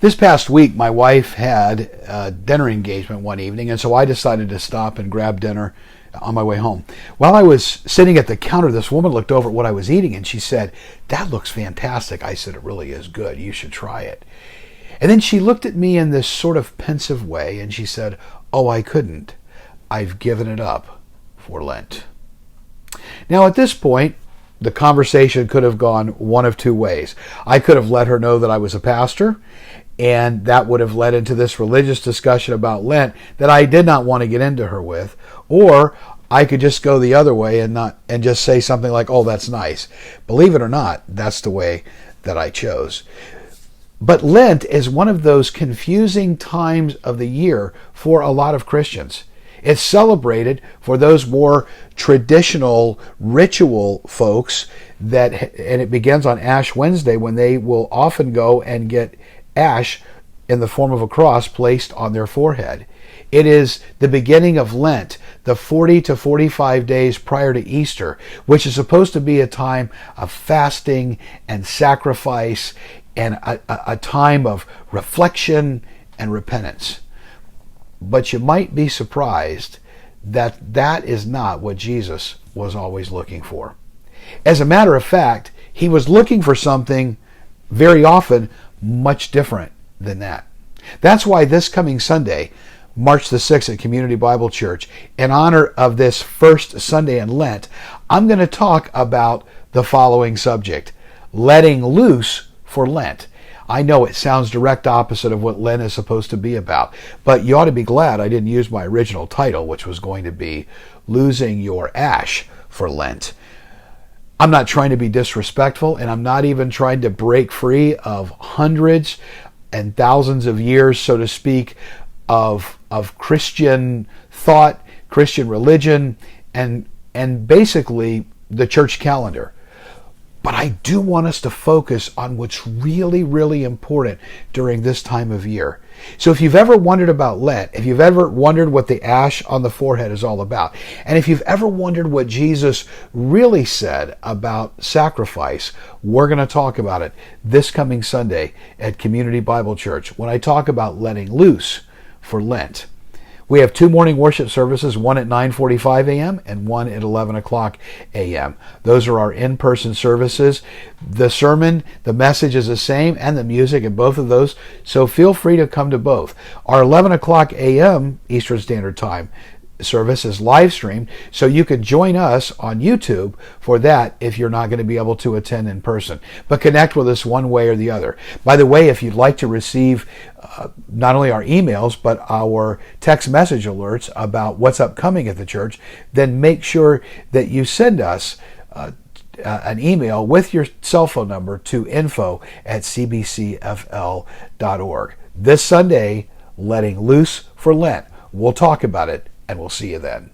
This past week, my wife had a dinner engagement one evening, and so I decided to stop and grab dinner on my way home. While I was sitting at the counter, this woman looked over at what I was eating, and she said, "That looks fantastic." I said, "It really is good. You should try it." And then she looked at me in this sort of pensive way, and she said, "Oh, I couldn't. I've given it up for Lent." Now, at this point, the conversation could have gone one of two ways. I could have let her know that I was a pastor, and that would have led into this religious discussion about Lent that I did not want to get into her with. Or I could just go the other way and just say something like, "Oh, that's nice." Believe it or not, that's the way that I chose. But Lent is one of those confusing times of the year for a lot of Christians. It's celebrated for those more traditional ritual folks and it begins on Ash Wednesday, when they will often go and get ash in the form of a cross placed on their forehead. It is the beginning of Lent, the 40 to 45 days prior to Easter, which is supposed to be a time of fasting and sacrifice and a time of reflection and repentance. But you might be surprised that that is not what Jesus was always looking for. As a matter of fact, he was looking for something very often much different than that. That's why this coming Sunday, March the 6th at Community Bible Church, in honor of this first Sunday in Lent, I'm going to talk about the following subject: letting loose for Lent. I know it sounds direct opposite of what Lent is supposed to be about, but you ought to be glad I didn't use my original title, which was going to be Losing Your Ash for Lent. I'm not trying to be disrespectful, and I'm not even trying to break free of hundreds and thousands of years, so to speak, of Christian thought, Christian religion, and basically the church calendar. But I do want us to focus on what's really, really important during this time of year. So if you've ever wondered about Lent, if you've ever wondered what the ash on the forehead is all about, and if you've ever wondered what Jesus really said about sacrifice, we're going to talk about it this coming Sunday at Community Bible Church when I talk about letting loose for Lent. We have two morning worship services, one at 9:45 a.m. and one at 11 o'clock a.m. Those are our in-person services. The sermon, the message is the same, and the music in both of those, so feel free to come to both. Our 11 o'clock a.m. Eastern Standard Time service is live streamed, so you can join us on YouTube for that if you're not going to be able to attend in person. But connect with us one way or the other. By the way, if you'd like to receive not only our emails, but our text message alerts about what's upcoming at the church, then make sure that you send us an email with your cell phone number to info@cbcfl.org. This Sunday, letting loose for Lent. We'll talk about it, and we'll see you then.